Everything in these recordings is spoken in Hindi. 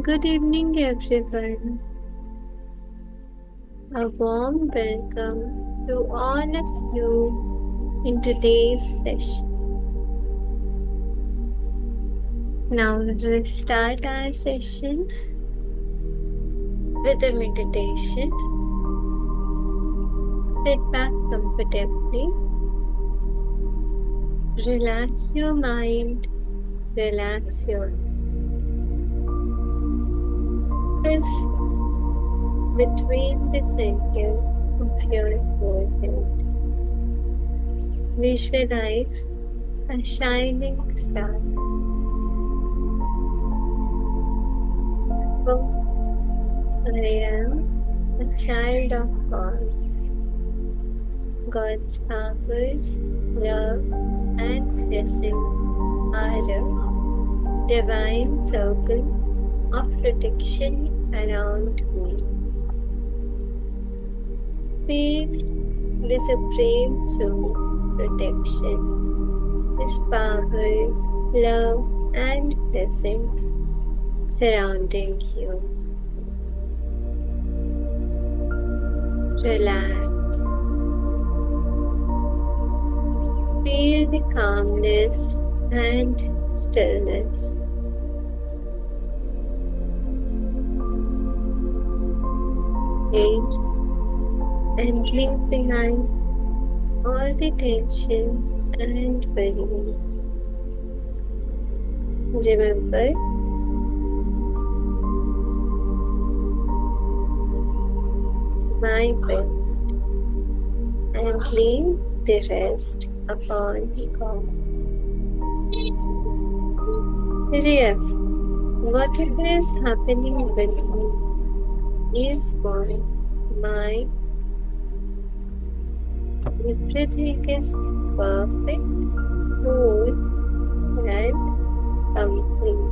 Good evening, everyone. A warm welcome to all of you in today's session. Now, we will start our session with a meditation. Sit back comfortably, relax your mind, relax your focus between the center of your forehead. Visualize a shining star. I am a child of God. God's powers, love, and blessings are a divine circle of protection around me. Feel the Supreme Soul protection, His powers, love, and blessings surrounding you. Relax. Feel the calmness and stillness. And leave behind all the tensions and worries. Remember, my best, and leave the rest upon God. Ref, whatever is happening with me is for my everything is perfect, whole, and complete.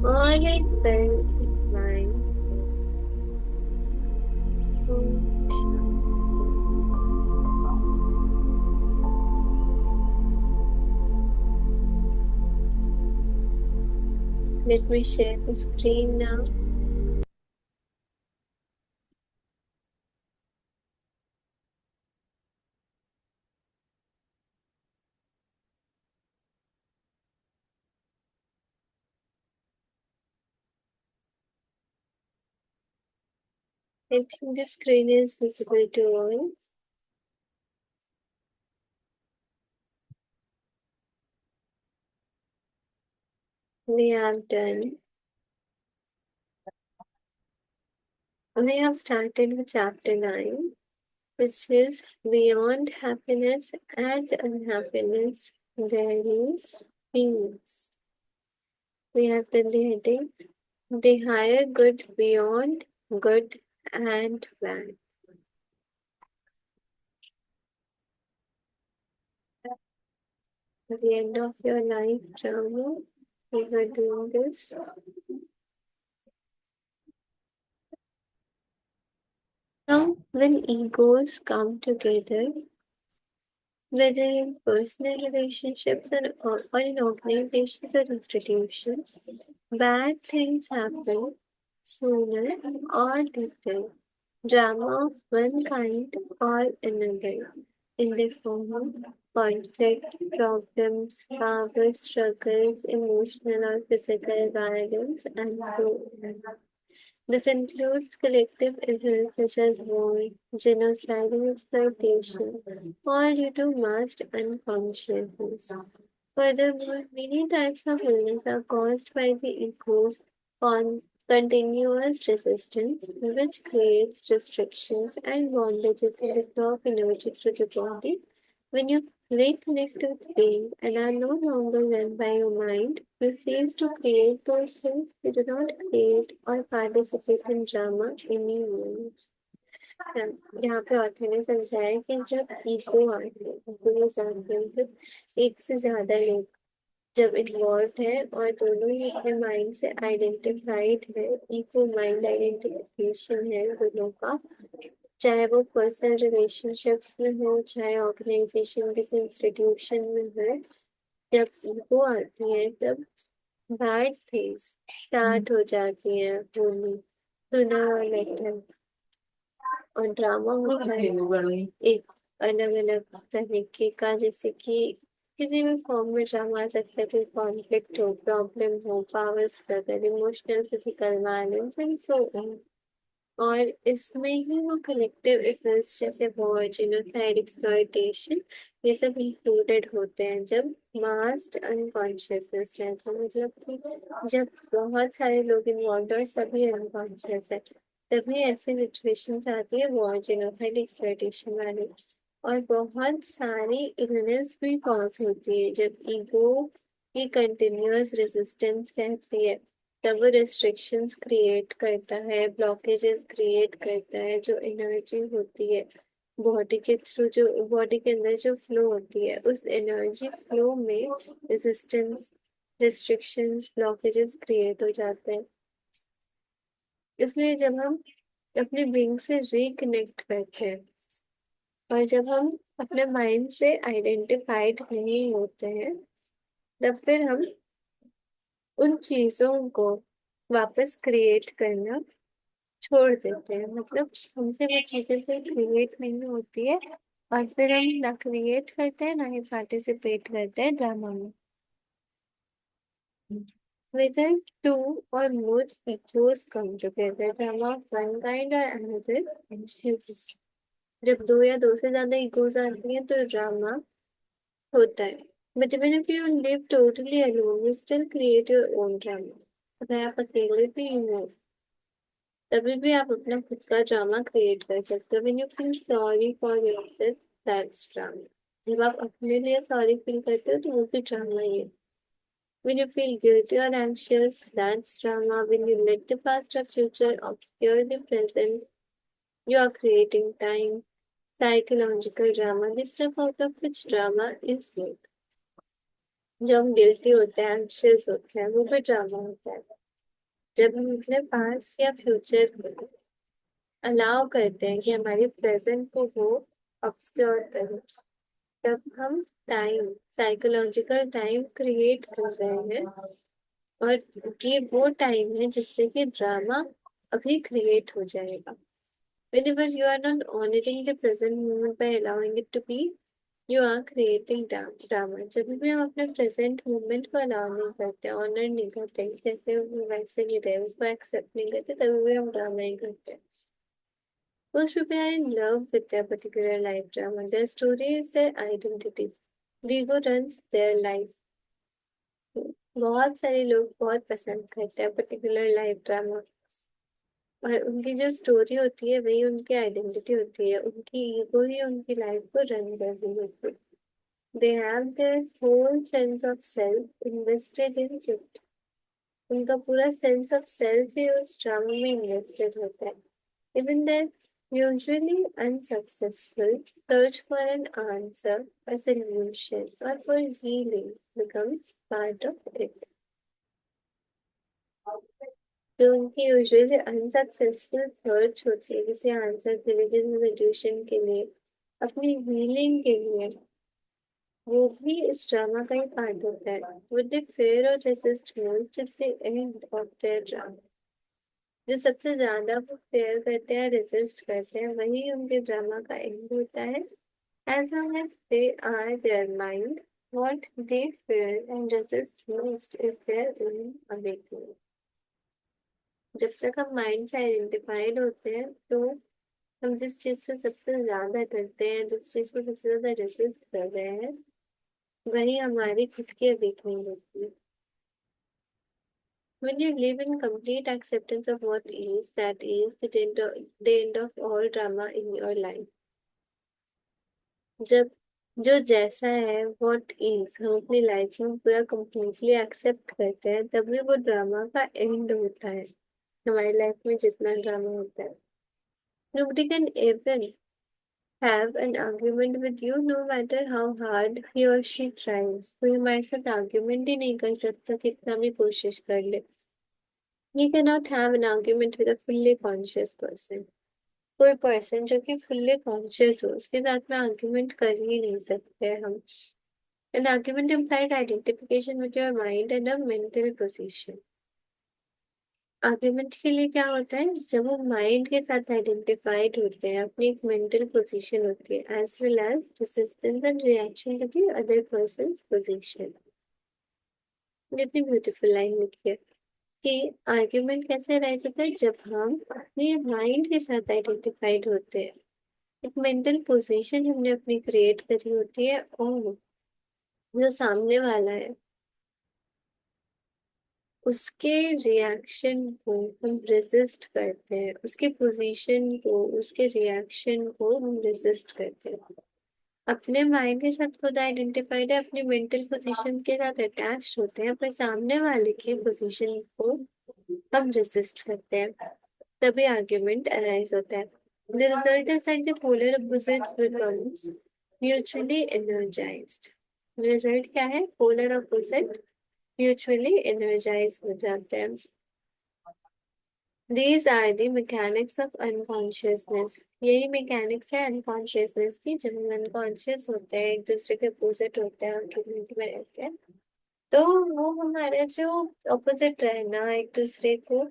All is well in mind. Let me share the screen now. I think the screen is visible to all. We have done. We have started with chapter 9, which is Beyond Happiness and Unhappiness, there is peace. We have done the heading, The Higher Good Beyond Good and Bad. At the end of your life drama, we were doing this. Now, when egos come together, whether in personal relationships or in organizations or institutions, bad things happen sooner or later. Drama of one kind or another, in the form of conflict, problems, power struggles, emotional or physical violence, and so on. This includes collective events such as war, genocide, and exploitation, all due to masked unconsciousness. Furthermore, many types of illness are caused by the ego's continuous resistance, which creates restrictions and bondages in the flow of energy through the body. When you reconnect with being and are no longer run by your mind, you cease to create those things. You do not create or participate in drama anymore. यहाँ पे ऑथर ने समझाया है कि जब ईगो आते हैं मतलब एक से ज्यादा लोग जब इन्वॉल्व है और दोनों ही अपने माइंड से आइडेंटिफाइड है, इक्वल माइंड आइडेंटिफिकेशन है दोनों का, चाहे वो पर्सनल रिलेशनशिप्स में हो, चाहे ऑर्गेनाइजेशन किसी इंस्टीट्यूशन में हो, जब ईगो आती है तब बैड थिंग्स स्टार्ट हो जाती हैं होनी, सुना और लेटर। और ड्रामा होता है एक अलग अलग तरीके का, जैसे कि किसी भी फॉर्म में ड्रामा आ सकता है, कोई कॉन्फ्लिक्ट हो, प्रॉब्लम हो, power struggle, emotional, physical violence and so on. और इसमें ही वो कलेक्टिव इफेक्ट्स जैसे वॉर, जेनोसाइड, एक्सप्लॉयटेशन, ये सब इंक्लूडेड होते हैं जब मास्ड अनकॉन्शियसनेस रहता है, मतलब कि जब बहुत सारे लोग इन्वॉल्व और सभी अनकॉन्शियस है, तभी ऐसी सिचुएशंस आती है वॉर, जेनोसाइड, एक्सप्लॉयटेशन वाली। और बहुत सारी इलनेस भी कॉज होती है जब ईगो की कंटिन्यूअस रेजिस्टेंस रहती है, तब वो रिस्ट्रिक्शंस क्रिएट करता है, ब्लॉकेजेस क्रिएट करता है, जो एनर्जी होती है बॉडी के थ्रू, जो बॉडी के अंदर जो फ्लो होती है, उस एनर्जी फ्लो में रेजिस्टेंस, रिस्ट्रिक्शंस, ब्लॉकेजेस क्रिएट हो जाते हैं। इसलिए जब हम अपने बीइंग से रिकनेक्ट करते हैं और जब हम अपने माइंड से आइडेंटिफाइड नहीं होते हैं, तब फिर हम उन चीजों को वापस क्रिएट करना छोड़ देते हैं, मतलब हमसे वो चीजें फिर क्रिएट नहीं होती है, और फिर हम ना क्रिएट करते हैं ना ही पार्टिसिपेट करते हैं ड्रामा में। Whether two or more egos come together, drama of one kind or another ensues. जब दो या दो से ज्यादा ईगोज आती हैं तो ड्रामा होता है। But even if you live totally alone, you still create your own drama. अगर आप अकेले भी हो, तभी भी आप अपना खुद का ड्रामा क्रिएट कर सकते हो। When you feel sorry for yourself, that's drama. जब आप अपने लिए सॉरी फील करते हो तो वो भी ड्रामा ही है। When you feel guilty or anxious, that's drama. When you let the past or future obscure the present, you are creating time. Psychological drama, the stuff out of which drama is made. जब हम गिल्टी होते हैं, एंशियस होते हैं, वो भी ड्रामा होता है। जब हम अपने पास्ट या फ्यूचर को अलाउ करते हैं कि हमारी प्रेजेंट को वो ऑब्सक्योर करें, तब हम टाइम, साइकोलॉजिकल टाइम क्रिएट कर रहे हैं। और ये वो टाइम है जिससे कि ड्रामा अभी क्रिएट हो जाएगा। Whenever you are not honoring the present moment by allowing it to be, you are creating drama. जब भी हम अपने प्रेजेंट मोमेंट को अलाउ नहीं करते, ऑनर नहीं करते, जैसे वो वैसे ही रहे, उसको एक्सेप्ट नहीं करते, तभी भी हम ड्रामा ही करते हैं। Most people are in love with their particular life drama. Their story is their identity. The ego runs their life. बहुत सारे लोग बहुत पसंद करते हैं पर्टिकुलर लाइफ ड्रामा, और उनकी जो स्टोरी होती है वही उनकी आइडेंटिटी होती है, उनकी ईगो ही उनकी लाइफ को रन कर रही होती है। They have their whole sense of self invested in it. उनका पूरा सेंस ऑफ सेल्फ ही उस ड्रामा में इन्वेस्टेड होता है। Even there usually unsuccessful search for an answer, a solution, or for healing becomes part of it. जो उनकी यूजुअली अनसक्सेसफुल सर्च होती है किसी आंसर के लिए, किसी सिचुएशन के लिए, अपनी हीलिंग के लिए, वो भी इस ड्रामा का ही पार्ट होता है। Would they fear or resist most at the end of their drama? जो सबसे ज्यादा वो फेयर करते हैं, रेसिस्ट करते हैं, वही उनके ड्रामा का एंड होता है। As long as they are their mind, what they fear and resist most is their own awakening. जब तक हम माइंड से आइडेंटिफाइड होते हैं तो हम जिस चीज से सबसे ज्यादा डरते हैं, जिस चीज को सबसे ज्यादा रेसिस्ट कर रहे हैं, वही हमारी खुद की अवेकनिंग होती है। When you live in complete acceptance of what is, that is the end of all drama in your life. जब जो जैसा है, what is, हम अपनी लाइफ में पूरा completely एक्सेप्ट करते हैं, तभी वो ड्रामा का एंड होता है। हमारी लाइफ में जितना ड्रामा होता है, nobody can even have an argument with you no matter how hard he or she tries. कोई हमारे साथ आर्ग्यूमेंट ही नहीं कर सकता कितना भी कोशिश कर ले। You cannot have an argument with a fully conscious person. कोई पर्सन जो कि फुल्ली कॉन्शियस हो, उसके साथ में आर्ग्यूमेंट कर ही नहीं सकते हम। An argument implied identification with your mind and a mental position. Argument के लिए क्या होता है, जब हम माइंड के साथ आइडेंटिफाइड होते हैं, अपनी एक मेंटल पोजीशन होती है, as well as resistance and reaction to the other person's position. कितनी ब्यूटीफुल लाइन लिखी है कि आर्ग्यूमेंट कैसे राइज होता है, जब हम अपने माइंड के साथ आइडेंटिफाइड होते हैं, एक मेंटल पोजीशन हमने अपनी क्रिएट करी होती है, और जो सामने वाला है उसके रिएक्शन को हम रेजिस्ट करते हैं, उसके पोजीशन को, उसके रिएक्शन को हम रेजिस्ट करते हैं। अपने माइंड के साथ खुद आइडेंटिफाइड है, अपने मेंटल पोजीशन के साथ अटैच होते हैं, अपने सामने वाले के पोजीशन को हम रेजिस्ट करते हैं, तभी आर्ग्यूमेंट अराइज होता है। The result is that the polar opposites becomes mutually energized. Result क्या है, पोलर ऑपोजिट म्यूचुअली एनर्जाइज हो जाते हैं। These are the mechanics of unconsciousness. यही मैकेनिक्स है अनकॉन्शियसनेस की, जब हम अनकॉन्शियस होते हैं, एक दूसरे के अपोजिट होते हैं, आर्ग्यूमेंट में रहते हैं, तो वो हमारा जो ऑपोजिट रहना एक दूसरे को,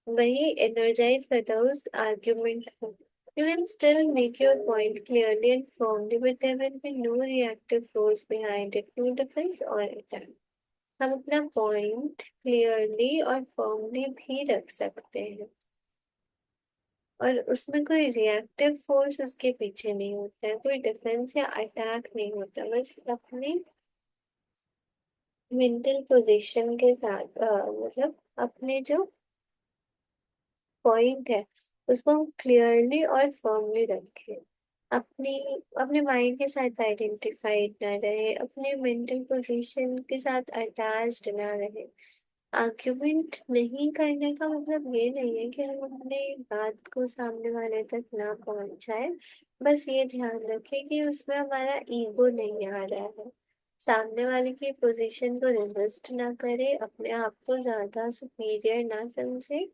वही एनर्जाइज करता है उस आर्ग्यूमेंट को। You can still make your point clearly and firmly, but there will be no reactive force behind it, no defense or attack. हम अपना पॉइंट क्लियरली और फर्मली भी रख सकते हैं, और उसमें कोई रिएक्टिव फोर्स उसके पीछे नहीं होता है, कोई डिफेंस या अटैक नहीं होता, बस अपनी मेंटल पोजीशन के साथ मतलब अपने जो पॉइंट है उसको हम क्लियरली और फर्मली रखें, अपनी अपने माइंड के साथ आइडेंटिफाइड ना रहे, अपने मेंटल पोजीशन के साथ अटैच्ड ना रहे। आर्ग्यूमेंट नहीं करने का मतलब ये नहीं है कि हम अपने बात को सामने वाले तक ना पहुंचाए, बस ये ध्यान रखें कि उसमें हमारा ईगो नहीं आ रहा है, सामने वाले की पोजीशन को रेजिस्ट ना करे, अपने आप को ज्यादा सुपीरियर ना समझे,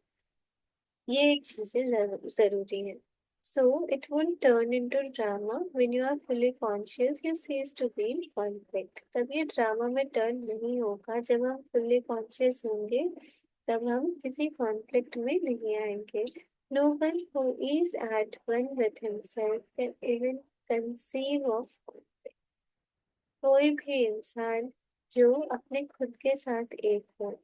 ये एक चीजें जरूरी है। So it won't turn into drama when you are fully conscious you cease to be in conflict. तब ये ड्रामा में टर्न नहीं होगा, जब हम fully conscious होंगे तब हम किसी conflict में नहीं आएंगे। No one who is at one with himself can even conceive of conflict. कोई भी इंसान जो अपने खुद के साथ एक हो,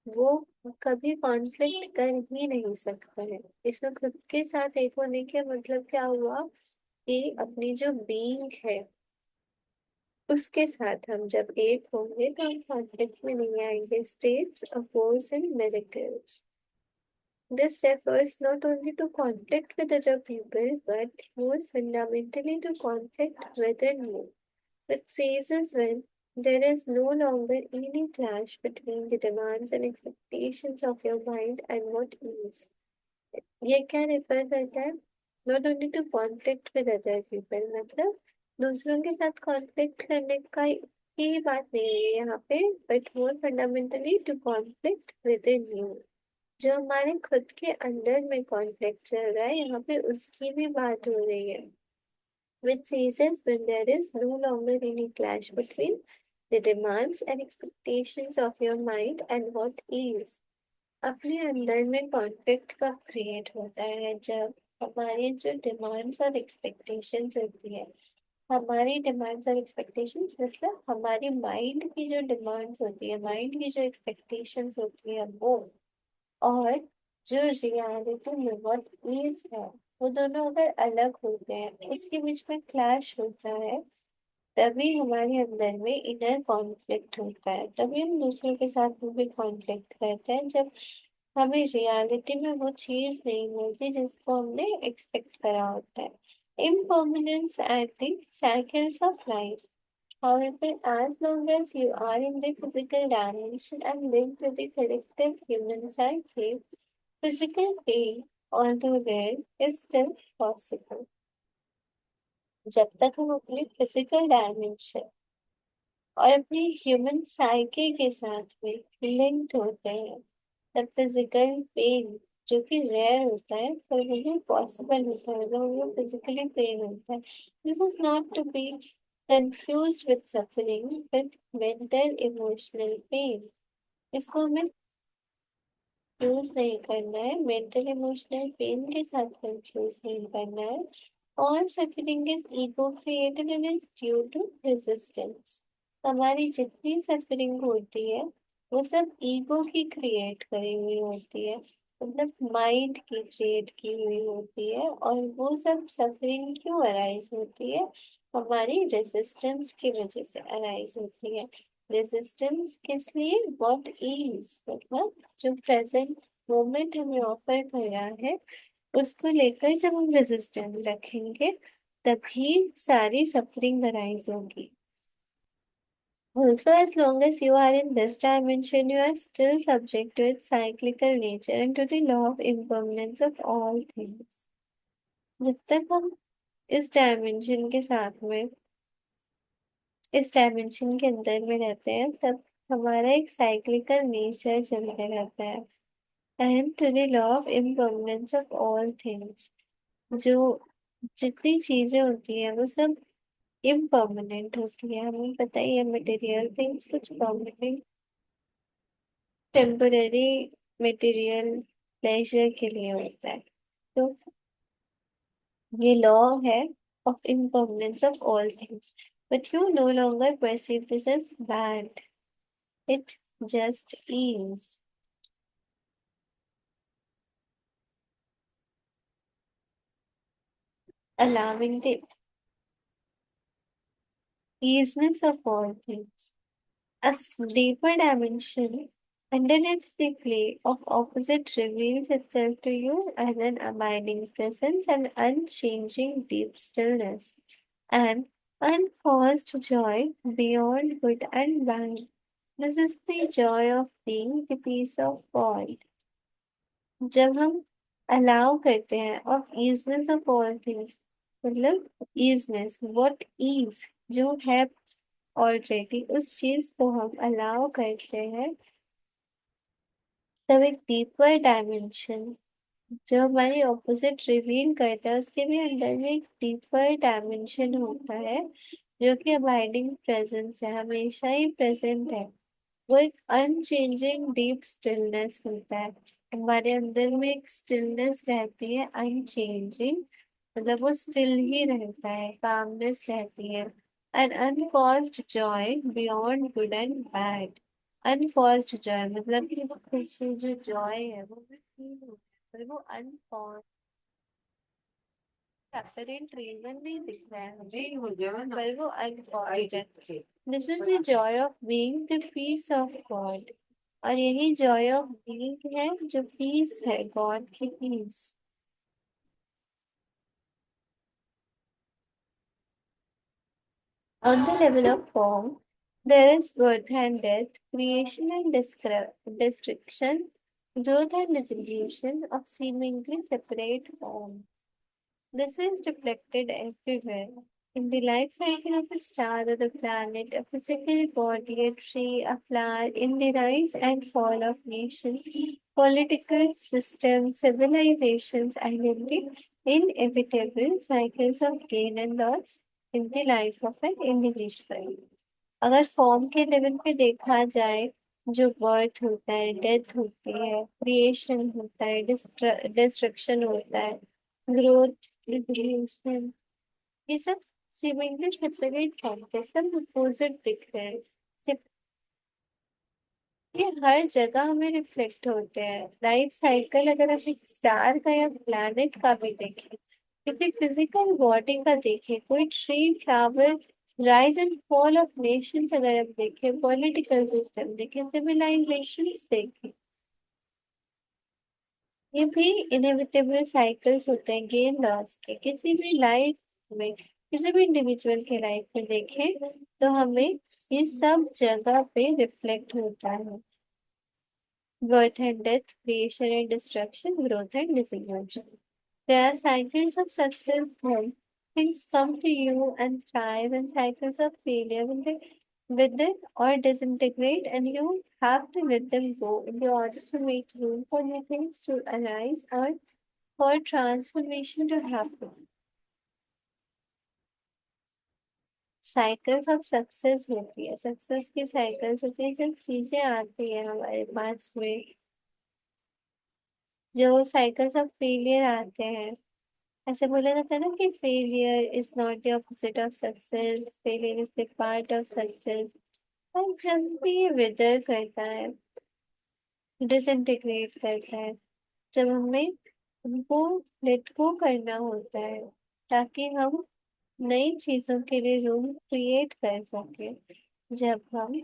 वो कभी कॉन्फ्लिक्ट कर ही नहीं सकता है। इसमें खुद के साथ एक होने का मतलब क्या हुआ कि अपनी जो बीइंग है उसके साथ हम जब एक होंगे तो हम कॉन्फ्लिक्ट में नहीं आएंगे। States oppose in miracles. This refers not only to conflict with other people, but more fundamentally to conflict within you, which ceases when there is no longer any clash between the demands and expectations of your mind and what is. ये क्या रेफर करता है, not only to conflict with other people, मतलब दूसरों के साथ कॉन्फ्लिक्ट करने का ही बात नहीं है यहाँ पे, but more fundamentally to conflict within you, जो हमारे खुद के अंदर में कॉन्फ्लिक्ट चल रहा है, यहाँ पे उसकी भी बात हो रही है। Which ceases when there is no longer any clash between the demands and expectations of your mind and what is. अपने अंदर में कॉन्फ्लिक्ट कब क्रिएट होता है, जब हमारी जो डिमांड्स और एक्सपेक्टेशंस होती है, हमारी डिमांड्स और एक्सपेक्टेशंस मतलब हमारी माइंड की जो डिमांड्स होती है, माइंड की जो एक्सपेक्टेशंस होती है वो, और जो रियलिटी में व्हाट इज है, वो दोनों अगर अलग होते हैं, उसके बीच में क्लैश होता है, तभी हमारे अंदर में इनर कॉन्फ्लिक्ट होता है, तभी हम दूसरों के साथ में भी कॉन्फ्लिक्ट करते हैं, जब हमें रियलिटी में वो चीज नहीं मिलती जिसको हमने एक्सपेक्ट करा होता है। Impermanence and the cycles of life. However, as long as you are in the physical dimension and linked to the collective human psyche, physical pain, although rare, is still possible. जब तक हम अपने फिजिकल डायमेंशन और अपनी ह्यूमन साइकी के साथ में लिंक्ड होते हैं, तब फिजिकल पेन जो कि रेयर होता है पर वो भी पॉसिबल होता है, मतलब वो फिजिकली पेन होता है। This is not to be confused with suffering with mental emotional pain. इसको हमें कंफ्यूज नहीं करना है, मेंटल इमोशनल पेन के साथ कंफ्यूज नहीं करना है। और suffering is ego created and is due to resistance. हमारी जितनी सफरिंग होती है वो सब ईगो की क्रिएट करी हुई होती है, मतलब माइंड की क्रिएट की हुई होती है। और वो सब सफरिंग क्यों अराइज होती है? हमारी रेजिस्टेंस की वजह से अराइज होती है। रेजिस्टेंस किस लिए? व्हाट इज, मतलब जो प्रेजेंट मोमेंट हमें ऑफर कर रहा है उसको लेकर जब हम रेजिस्टेंस रखेंगे तभी सारी सफरिंग अराइज होगी। Also, as long as you are in this dimension, you are still subject to its cyclical nature and to the law of impermanence of all things. जब तक हम इस डायमेंशन के साथ में, इस डायमेंशन के अंदर में रहते हैं, तब हमारा एक साइक्लिकल नेचर चलते रहता है। And to the law of impermanence of all things, जो जितनी चीजें होती है वो सब इम्परमानेंट होती है। हमें पता ही है मटेरियल थिंग्स कुछ परमानेंट, टेम्पररी मटेरियल प्लेजर के लिए होता है। तो ये लॉ है of impermanence of all things, but you no longer perceive this as bad, it just is, allowing the easiness of all things. A deeper dimension underneath the play of opposite reveals itself to you as an abiding presence and unchanging deep stillness, and uncaused joy beyond good and bad. This is the joy of being the peace of God. जब हम अलाउ करते हैं of easiness of all things, मतलब ईजनेस, व्हाट इज, जो है ऑलरेडी उस चीज को हम अलाउ करते हैं, तब एक डीपर डायमेंशन जो हमारी ऑपोजिट रिवील करता है उसके भी अंदर में एक डीपर डायमेंशन होता है जो कि अबाइडिंग प्रेजेंस है, हमेशा ही प्रेजेंट है। वो एक अनचेंजिंग डीप स्टिलनेस होता है। हमारे अंदर में एक स्टिलनेस रहती है अनचेंजिंग, मतलब वो स्टिल ही रहता है, कामनेस रहती है। An uncaused joy beyond good and bad. Uncaused joy मतलब कि वो खुशी, जो जॉय है वो भी फील होता है, पर वो अनकॉज्ड, अपेरेंट रीजन नहीं दिख रहा है हमें, पर वो अनकॉज्ड है। This is the joy of being the peace of God. और यही जॉय ऑफ बीइंग है जो पीस है, गॉड की piece. On the level of form, there is birth and death, creation and destruction, growth and dissolution of seemingly separate forms. This is reflected everywhere. In the life cycle of a star or a planet, a physical body, a tree, a flower, in the rise and fall of nations, political systems, civilizations, and in the inevitable cycles of gain and loss in the life of an individual. अगर फॉर्म के लेवल पे देखा जाए, जो बर्थ होता है, डेथ होती है, क्रिएशन होता है, डिस्ट्रक्शन होता है, ग्रोथ, रिवोल्यूशन, ये सब सीमिंगली सेपरेट फॉर्म पे सब अपोजिट दिख रहे हैं। ये हर जगह हमें रिफ्लेक्ट होते हैं। लाइफ साइकिल अगर हम एक स्टार का या प्लैनेट का भी देखें, किसी फिजिकल बॉडी का देखें, कोई tree, flower, rise and fall of Nations अगर हम देखें, पॉलिटिकल सिस्टम देखें, सिविलाइजेशन देखें, ये भी इनएविटेबल साइकिल्स होते हैं गेन लॉस के। किसी भी लाइफ में, किसी भी इंडिविजुअल के लाइफ में देखें तो हमें ये सब जगह पे रिफ्लेक्ट होता है। Birth and death, creation and destruction, growth and dissolution. There are cycles of success when things come to you and thrive, and cycles of failure when they wither or disintegrate, and you have to let them go in order to make room for new things to arise or for transformation to happen. Cycles of success होती है, सक्सेस की साइकिल्स होती है, जब चीजें आती है हमारे पास में, जो साइकिल्स ऑफ फेलियर आते हैं। ऐसे बोला जाता है ना कि failure is not the opposite of success, failure is the part of success. और जब भी ये विदर करता है, डिसइंटीग्रेट करता है, जब हमें उनको लेट गो करना होता है ताकि हम नई चीजों के लिए रूम क्रिएट कर सके, जब हम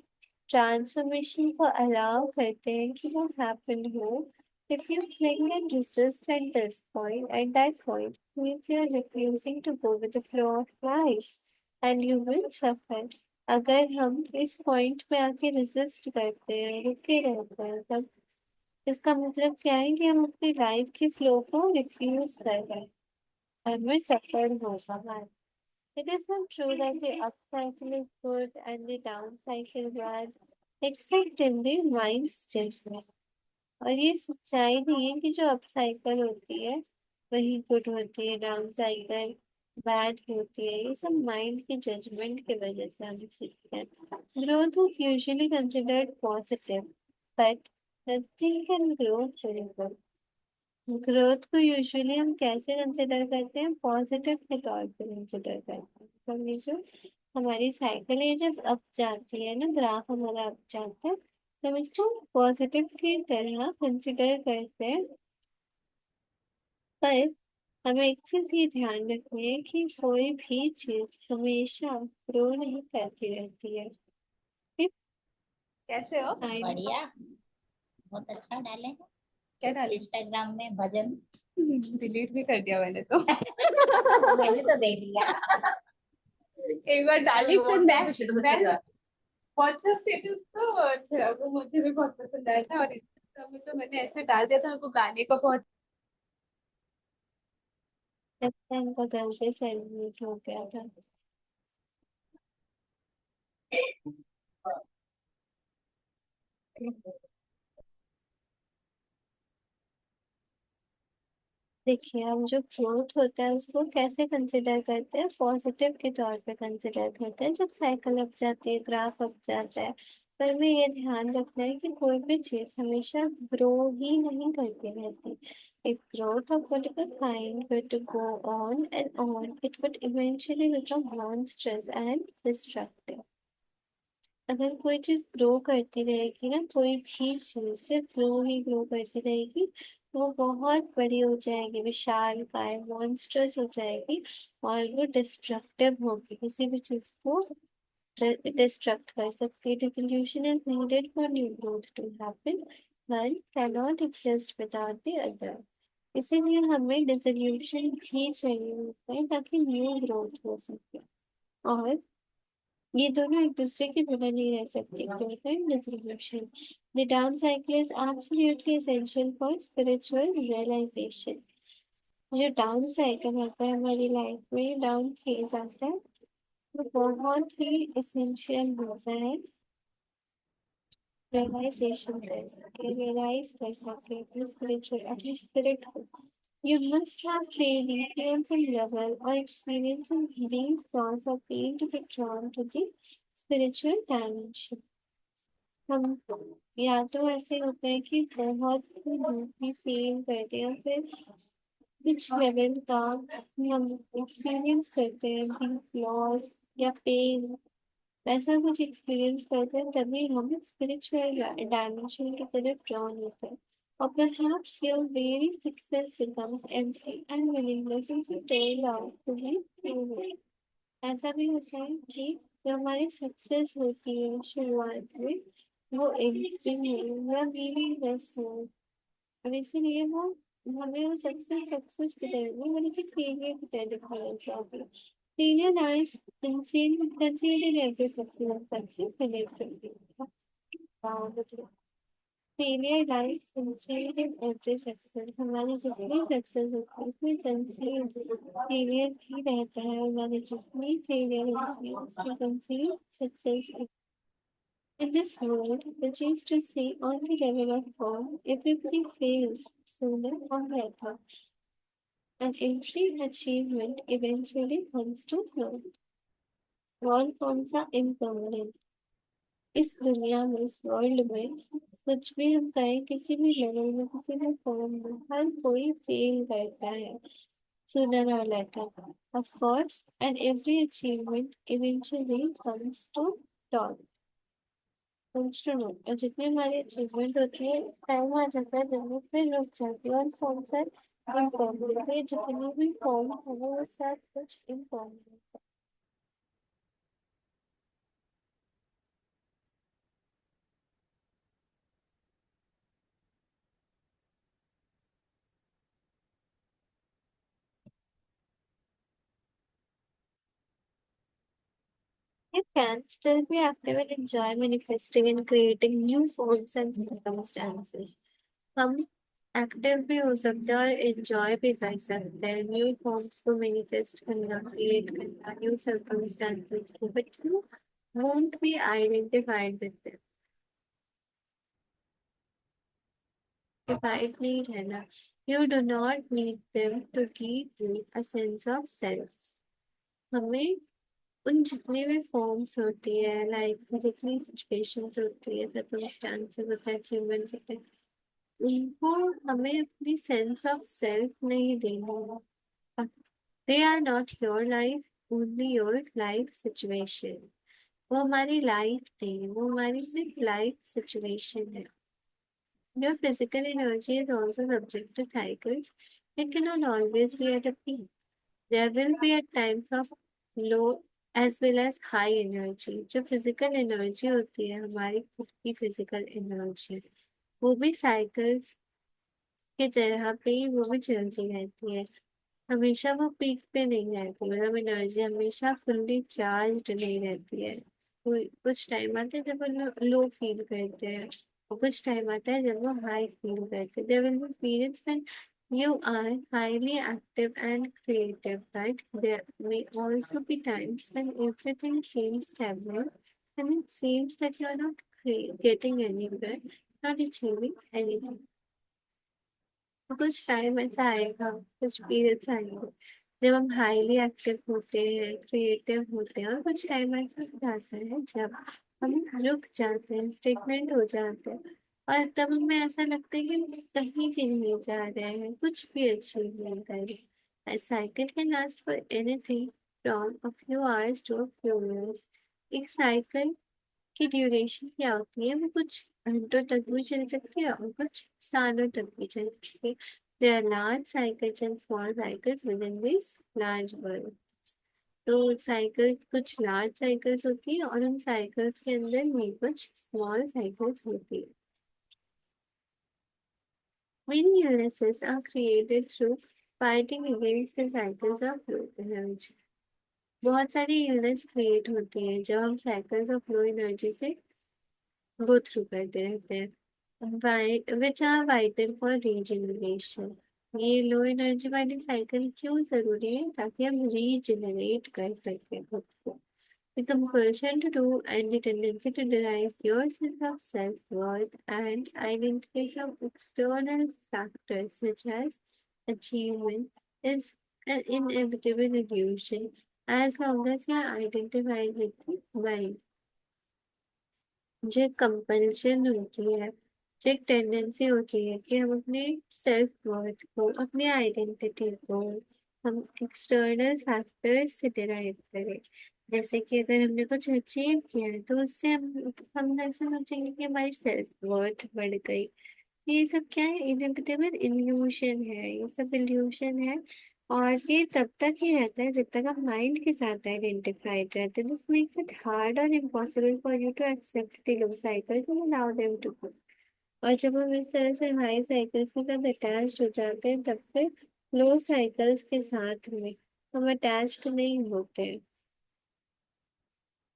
ट्रांसफॉर्मेशन को अलाउ करते हैं कि वो हैपन हो, if you cling and resist at this point, at that point, means you are refusing to go with the flow of life and you will suffer. अगर हम इस पॉइंट पे आके रेजिस्ट करते हैं, रुके रहते हैं, तब इसका मतलब क्या है कि हम अपनी लाइफ के फ्लो को रिफ्यूज कर रहे हैं, हमें सफर होगा हमारा। It is not true that the up cycle is good and the down cycle bad, except in the mind's judgment. और ये सच्चाई नहीं है कि जो अप साइकिल होती है वही गुड होती है, डाउन साइकिल बैड होती है। ये सब माइंड के जजमेंट की वजह से हम सीखते हैं। Growth is usually considered positive, but nothing can grow forever. Growth को यूजुअली हम कैसे कंसिडर करते हैं, पॉजिटिव के तौर पे कंसिडर करते हैं। मतलब ये जो हमारी साइकिल है जब अप जाती है ना, ग्राफ हमारा अप जाता है, तो हम इसको पॉजिटिव की तरह कंसिडर करते हैं। पर हमें एक चीज ये ध्यान रखनी है कि कोई भी चीज हमेशा ग्रो नहीं करती रहती है। कैसे हो? टाइम बढ़िया। बहुत अच्छा डाले हैं क्या डाली? इंस्टाग्राम में भजन। डिलीट भी कर दिया मैंने तो। मैंने तो देख लिया। एक बार डाली फिर मैं व्हाट्सएप स्टेटस तो अच्छा, वो मुझे भी बहुत पसंद आया था, और इंस्टाग्राम में तो मैंने ऐसे डाल दिया था, वो गाने को बहुत। टाइम का गलती सेलिब्रेट हो गया था। देखिए, हम जो ग्रोथ होता है उसको कैसे कंसिडर करते हैं, पॉजिटिव के तौर पे कंसिडर करते हैं। जब साइकिल अप जाती है, ग्राफ अप जाता है, पर हमें ये ध्यान रखना है कि कोई भी चीज हमेशा ग्रो ही नहीं करती रहती। If growth of whatever kind were to go and on, it would eventually become monstrous and destructive. अगर कोई चीज ग्रो करती रहेगी ना, कोई भी चीज सिर्फ ग्रो ही ग्रो करती रहेगी, तो वो बहुत बड़ी हो जाएगी, विशालकाय मॉन्स्टर्स हो जाएगी, और वो डिस्ट्रक्टिव होगी, किसी भी चीज को डिस्ट्रक्ट कर सकती है। Dissolution is needed for new growth to happen, one cannot exist without the other. इसीलिए हमें डिसोल्यूशन भी चाहिए होता है ताकि न्यू ग्रोथ हो सके, और ये दोनों एक दूसरे के बिना नहीं रह सकते। growth and dissolution. The down cycle is absolutely essential for spiritual realization. जो डाउन साइकिल आता है हमारी लाइफ में, डाउन फेज आता है, तो बहुत ही इसेंशियल होता है रियलाइजेशन कर सके, रियलाइज कर सके अपनी स्पिरिचुअल, अपनी स्पिरिट को। You must have faith, influence and level or experience in healing cause of pain to be drawn to the spiritual dimension. हम या तो ऐसे होते हैं कि बहुत ही डीपली फील करते हैं, फिर कुछ लेवल का हम एक्सपीरियंस करते हैं डीप लॉस या पेन, ऐसा कुछ एक्सपीरियंस करते हैं, तभी हम स्पिरिचुअल डायमेंशन की तरफ ड्रॉन होते हैं। और perhaps your very success becomes empty and meaningless and so fail out to be human. ऐसा भी होता है कि जो हमारी सक्सेस होती है शुरुआत में, वो एक दिन है या मीनिंगलेस है, और इसीलिए वो हमें वो सक्सेस सक्सेस की तरह नहीं बल्कि फेलियर की तरह दिखाना चाहती है। Failure lies concealed in every success and success in everything. हाँ, मतलब failure lies concealed in every success, हमारी जितनी सक्सेस होती है उसमें कंसील्ड फेलियर भी रहता है, हमारी जितनी फेलियर होती है उसमें concealed success. In this world, which is to say on the level of form, everybody fails sooner or later, and every achievement eventually comes to naught. all forms are impermanent. इस दुनिया में, इस वर्ल्ड में कुछ भी हम कहें, किसी भी लेवल में, किसी भी फॉर्म में, हर कोई फेल करता है sooner or later. Of course, and every achievement eventually comes to naught. और जितनी हमारी अचीवमेंट होती है, टाइम आ जाता है जब वो फिर रुक जाती है और फॉर्म से इम्पॉर्टेंट है। जितनी भी फॉर्म है वो सब कुछ इम्पॉर्टेंट है। You can still be active and enjoy manifesting and creating new forms and circumstances. हम एक्टिव भी हो सकते हैं और एंजॉय भी कर सकते हैं न्यू फॉर्म्स को मैनिफेस्ट करना, क्रिएट करना, न्यू सर्कमस्टेंसेस को, but you won't be identified with them. Identified नहीं रहना. You do not need them to give you a sense of self. हमें उन जितने भी फॉर्म्स होती है, लाइक जितनी सिचुएशंस होती है, सर्कमस्टेंसेस होते हैं, अचीवमेंट्स होते हैं, उनको हमें अपनी सेंस ऑफ सेल्फ नहीं देना. They are not your life, only your life situation. वो हमारी लाइफ नहीं, वो हमारी सिर्फ लाइफ सिचुएशन है. Your physical energy is also subject to cycles. It cannot always be at a peak. There will be at times of low as well as high energy. जो physical energy होती है, हमारी खुद की physical energy, वो भी cycles की तरह पे ही वो भी चलती रहती है. हमेशा वो पीक पे नहीं रहती, मतलब एनर्जी हमेशा फुल्ली चार्ज नहीं रहती है. कुछ टाइम आता है जब वो लो फील करते हैं और कुछ टाइम आता है जब वो हाई फील करते हैं. There will be periods when you are highly active and creative, right? There may also be times when everything seems stagnant and it seems that you are not getting anywhere, not achieving anything. कुछ टाइम ऐसा आएगा, कुछ पीरियड्स आएंगे जब हम हाईली एक्टिव होते हैं, क्रिएटिव होते हैं, और कुछ टाइम ऐसा आता है जब हम रुक जाते हैं, स्टेगनेंट हो जाते हैं, और तब हमें ऐसा लगता है कि हम कहीं भी नहीं जा रहे हैं, कुछ भी अचीव नहीं कर रहे. A cycle can last for anything from a few hours to a few years. एक साइकिल की ड्यूरेशन क्या होती है, वो कुछ घंटों तक भी चल सकती है और कुछ सालों तक भी चल सकती है. There are large cycles and small cycles within this large world. तो साइकिल कुछ लार्ज साइकिल्स होती है और उन साइकिल्स के अंदर भी कुछ स्मॉल साइकिल्स होती है. Many illnesses are created through fighting against the cycles of low energy. बहुत सारी इलनेस क्रिएट होती है जब हम साइकिल्स ऑफ लो एनर्जी से गो थ्रू करते रहते हैं. Which are vital for regeneration. ये लो एनर्जी वाली साइकिल क्यों जरूरी है? ताकि हम रीजनरेट कर सकें खुद को. The compulsion to do and the tendency to derive your sense of self-worth and identity from external factors such as achievement is an inevitable illusion as long as you are identified with the mind. जो एक कंपल्शन होती है, जो एक टेंडेंसी होती है कि हम अपने सेल्फ वर्थ को, अपनी आइडेंटिटी को हम एक्सटर्नल फैक्टर्स से डिराइव करें. जैसे कि अगर हमने कुछ अचीव किया है तो उससे हम ऐसा सोचेंगे कि हमारी सेल्फ वर्थ बढ़ गई. ये सब क्या है? इनएविटेबल इल्यूशन है, ये सब इल्यूशन है. और ये तब तक ही रहता है जब तक आप माइंड के साथ आइडेंटिफाइड रहते हैं. दिस मेक्स इट हार्ड और impossible for you to accept the low cycle to allow them to go. और जब हम इस तरह से हाई साइकिल्स के साथ अटैच्ड हो जाते हैं तब फिर लो साइकिल्स के साथ में हम अटैच्ड नहीं होते हैं.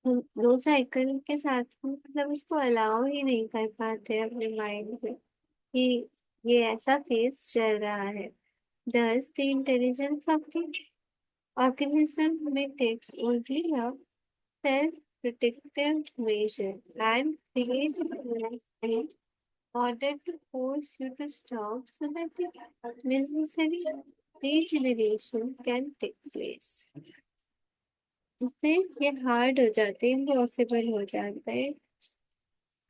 हम लो साइकिल के साथ मतलब इसको अलाउ ही नहीं कर पाते अपने माइंड में कि ये ऐसा फेस चल रहा है. Thus, the intelligence of the organism may take only a self-protective measure and create in order to force you to stop so that the necessary regeneration can take place. उससे ये हार्ड हो जाते हैं, इम्पॉसिबल हो जाता है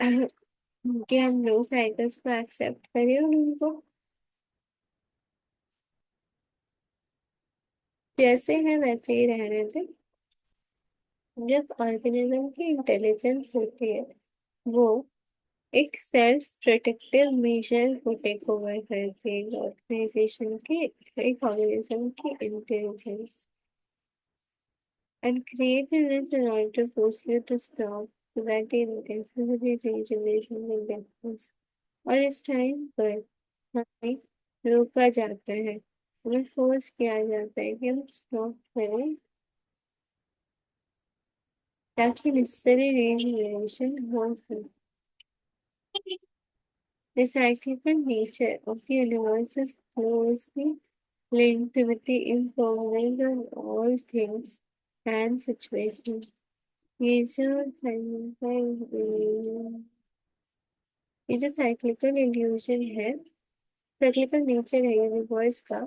कि हम लोग साइकिल्स को एक्सेप्ट करें और उनको जैसे है वैसे ही रहने दें। जब ऑर्गेनिज्म की इंटेलिजेंस होती है, वो एक सेल्फ प्रोटेक्टिव मेजर को टेक ओवर करती है ऑर्गेनाइजेशन की, एक ऑर्गेनिज्म की intelligence, and created this in order to force you to stop so that the intentionally regeneration will happens. और इस टाइम पर हमें रोका जाता है, हमें फोर्स किया जाता है कि हम स्टॉप करें ताकि नेसेसरी रीजनरेशन हो सके। The cyclical nature of the universe is closely linked with the impermanence of all things and situations. ये जो ये जो साइक्लिकल इल्यूजन है, साइक्लिकल नेचर है यूनिवर्स का,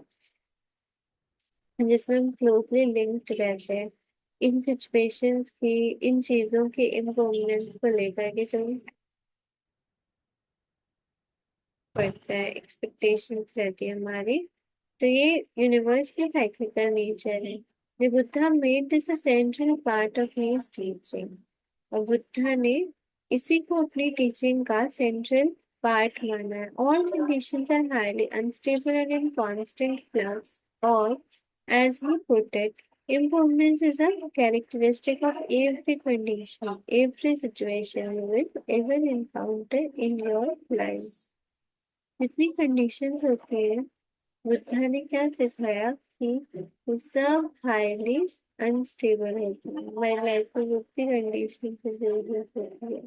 जिसमें हम क्लोजली लिंक्ड रहते हैं इन सिचुएशंस की, इन चीजों की इम्पर्मनेंस को लेकर के जो पड़ता है, एक्सपेक्टेशंस रहती है हमारी। तो ये यूनिवर्स का साइक्लिकल नेचर है। The Buddha made this a central part of his teaching. और बुद्धा ने इसी को अपनी टीचिंग का सेंट्रल पार्ट माना है। All conditions are highly unstable and in constant flux. और as he put it, impermanence is a characteristic of every condition, every situation you will ever encounter in your life. जितनी कंडीशंस होती है, बुद्धा ने क्या सिखाया कि वो सब हाईली अनस्टेबल होती है। हमारी लाइफ को जितनी कंडीशन की जरूरत होती है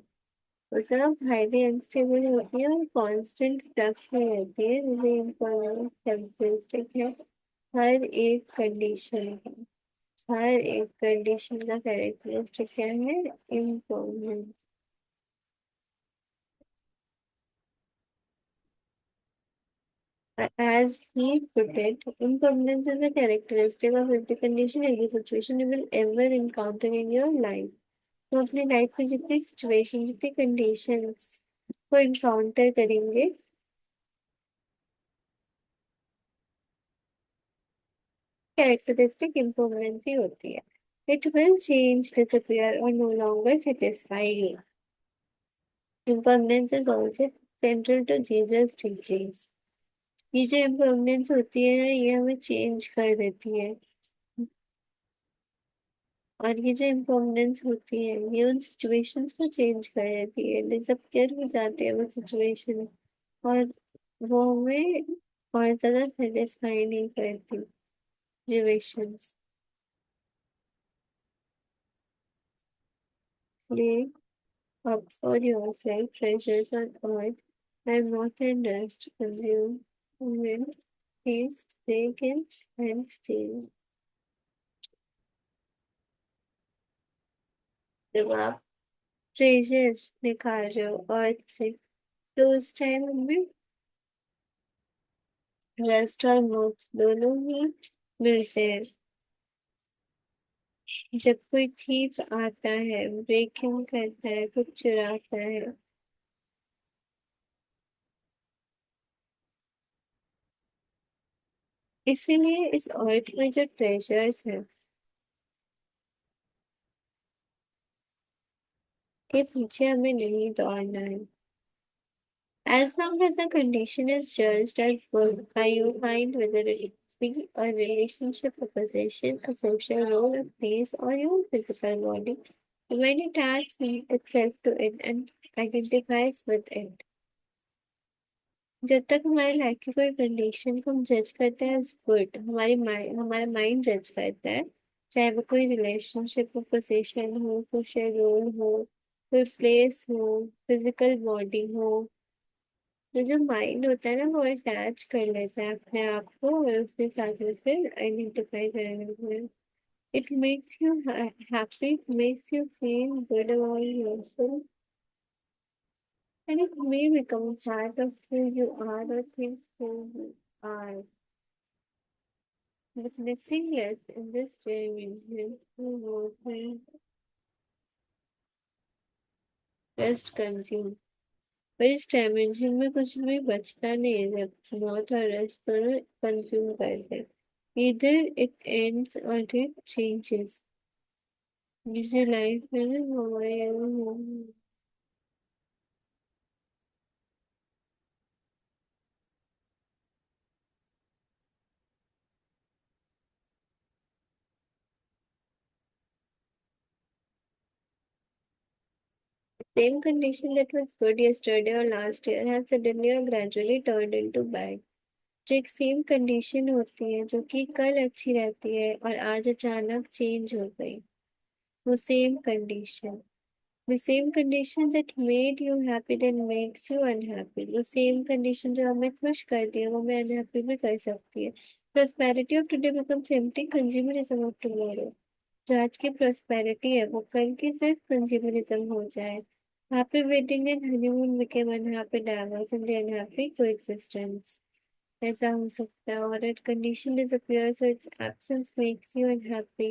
वो सब हाईली अनस्टेबल होती है और कांस्टेंट फ्लक्स में रहती है, जिसे इम्पोर्टेंट कैरेक्टरिस्टिक है हर एक कंडीशन का। हर एक कंडीशन का कैरेक्टरिस्टिक क्या है? Important. As he put it, impermanence is a characteristic of every condition, every situation you will ever encounter in your life. तो अपनी लाइफ में जितनी सिचुएशन, जितनी कंडीशंस को इनकाउंटर करेंगे, कैरेक्टरिस्टिक इम्पर्मनेंस ही होती है। इट विल चेंज, डिसअपियर और no longer satisfy you. Impermanence is also central to Jesus teachings. ये जो इम्पर्मनेंस होती है ना, ये हमें चेंज कर देती है। और ये जो इम्पर्मनेंस होती है, ये उन सिचुएशंस को चेंज कर देती है, डिसअपियर हो जाती है वो सिचुएशन, और वो हमें और ज्यादा सेटिस्फाई नहीं करती situations. Lay up for yourself treasures on earth, and not in dust, consume, when taste, break in, and steal. जब आप ट्रेजर निकाल रहे हो अर्थ से, तो उस टाइम हमें रेस्ट और मोक्ष दोनों ही मिलते हैं। जब कोई थीफ आता है, ब्रेकिंग करता है, कुछ चुराता है, इसीलिए इस अर्थ में जो ट्रेजर्स हैं के पीछे हमें नहीं दौड़ना है। As long as the condition is judged as good by your mind, whether it be a relationship, a possession, a social role, a place, or your physical body, when it adds itself to it and identifies with it, जब तक हमारी लाइफ की कोई कंडीशन को हम जज करते हैं एज गुड, हमारा माइंड जज करता है, चाहे वो कोई रिलेशनशिप हो, पोजीशन हो, सोशल रोल हो, कोई प्लेस हो, फिजिकल बॉडी हो, तो जो माइंड होता है ना, वो अटैच कर लेता है अपने आप को और उसके साथ में फिर आइडेंटिफाई करने में। It makes you happy, makes you feel good about yourself, and it may become a part of who you are or think who you are. with nothing less in this dimension to what just consume. पर इस डायमेंशन में कुछ भी बचता नहीं है जब मौत और रस दोनों कंज्यूम करते हैं. Either it ends or it changes. जिसे लाइफ में ना हमारे same condition that was good yesterday or last year has suddenly or gradually turned into bad. जो एक सेम कंडीशन होती है जो कि कल अच्छी रहती है और आज अचानक चेंज हो गई, वो same condition. The same condition that made you happy then makes you unhappy. The same condition जो हमें खुश करती है वो हमें unhappy भी कर सकती है. Prosperity of today becomes empty consumerism of tomorrow. जो आज की prosperity है वो कल की सिर्फ consumerism हो जाए. Happy wedding and honeymoon became unhappy divorce and the unhappy coexistence. ऐसा हो सकता है. और एक condition disappears so its absence makes you unhappy.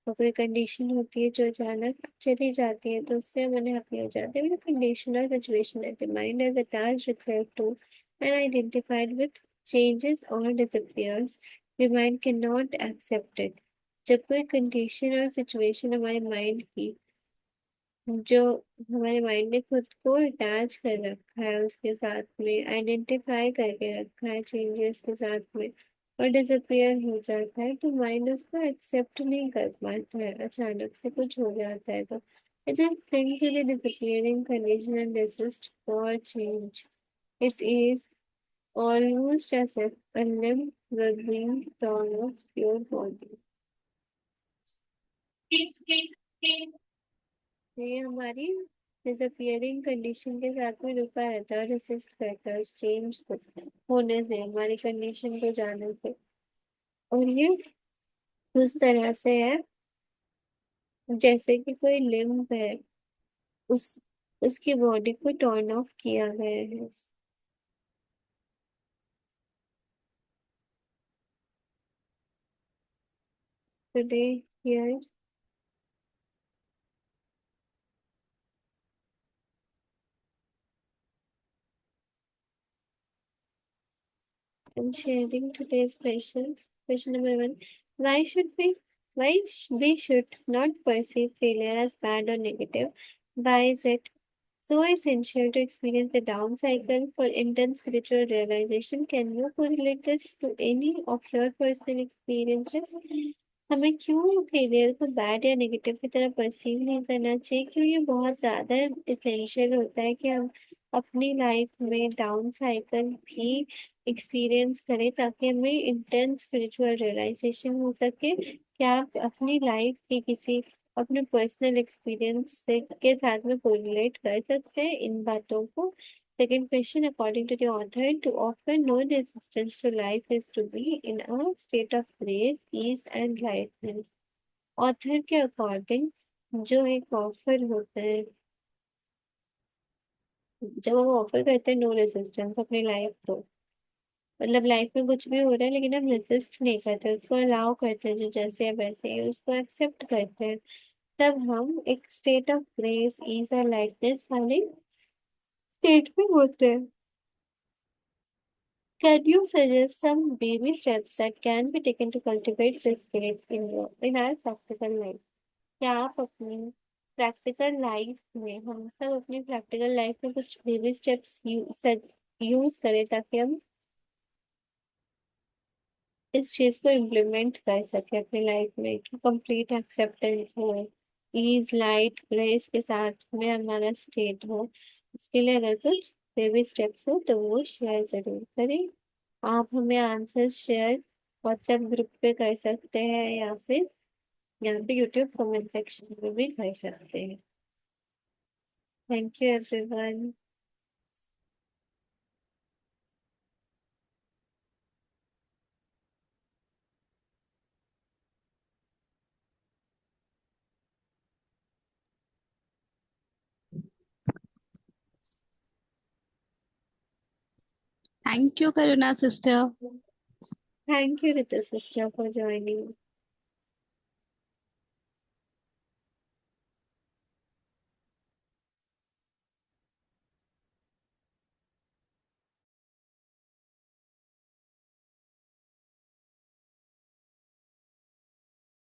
और कोई कंडीशन होती है जो अचानक चली जाती है तो उससे हम अनहैप्पी हो जाते हैं. कंडीशन और situation that the mind has attached itself to and identified with changes और disappears, the mind can not accept it. जब कोई कंडीशन और सिचुएशन हमारे माइंड की जो हमारे माइंड ने खुद को अटैच कर रखा है उसके साथ में, आइडेंटिफाई करके रखा है चेंजेस के साथ में, और डिसअपियर हो जाता है तो माइंड उसको एक्सेप्ट नहीं कर पाता है. अचानक से कुछ हो जाता है तो it will cling to the disappearing condition and resist for change. It is almost as if a limb were being torn off your body. ये हमारी डिसअपियरिंग कंडीशन के साथ में रुका रहता है, रेसिस्ट करता है चेंज होने से, हमारी कंडीशन को जाने से. और ये उस तरह से है जैसे कि कोई लिम्ब है, उस उसकी बॉडी को टर्न ऑफ किया गया है. Today here I'm sharing today's questions. Question number one: Why should we? We should not perceive failure as bad or negative? Why is it so essential to experience the down cycle for intense spiritual realization? Can you correlate this to any of your personal experiences? हमें क्यों फेलियर को बैड या नेगेटिव की तरह परसीव नहीं करना चाहिए? क्यों ये बहुत ज्यादा इसेंशियल होता है कि हम अपनी लाइफ में डाउन साइकिल भी एक्सपीरियंस करें ताकि हमें इंटेंस स्पिरिचुअल रियलाइजेशन हो सके? क्या आप अपनी लाइफ के किसी अपने पर्सनल एक्सपीरियंस से के साथ में कोरिलेट कर सकते हैं इन बातों को? Second question, according to the author, to offer no resistance to life is to be in a state of grace, ease and lightness. Author के अकॉर्डिंग जो एक ऑफर होता है, जब हम ऑफर करते हैं नो रेजिस्टेंस अपनी लाइफ को, मतलब लाइफ में कुछ भी हो रहा है लेकिन हम रेजिस्ट नहीं करते, उसको अलाउ करते हैं जो जैसे है वैसे ही उसको एक्सेप्ट करते हैं, तब हम एक स्टेट ऑफ ग्रेस, ईज और लाइटनेस वाले स्टेट में होते हैं. Can you suggest some baby steps that can be taken to cultivate this spirit in our practical life? क्या आप अपनी प्रैक्टिकल लाइफ में, हम सब अपनी प्रैक्टिकल लाइफ में कुछ बेबी स्टेप्स यूज करें ताकि हम इस चीज को इम्प्लीमेंट कर सके अपनी लाइफ में कि कंप्लीट एक्सेप्टेंस हो, ईज लाइट ग्रेस के साथ में हमारा स्टेट हो. इसके लिए अगर कुछ बेबी स्टेप्स हो तो वो शेयर जरूर करें. आप हमें आंसर शेयर व्हाट्सएप ग्रुप पे कर सकते हैं या फिर यहाँ पे यूट्यूब कमेंट सेक्शन में भी कर सकते हैं. Thank you everyone. Thank you, Karuna sister. Thank you, Ritu sister, for joining.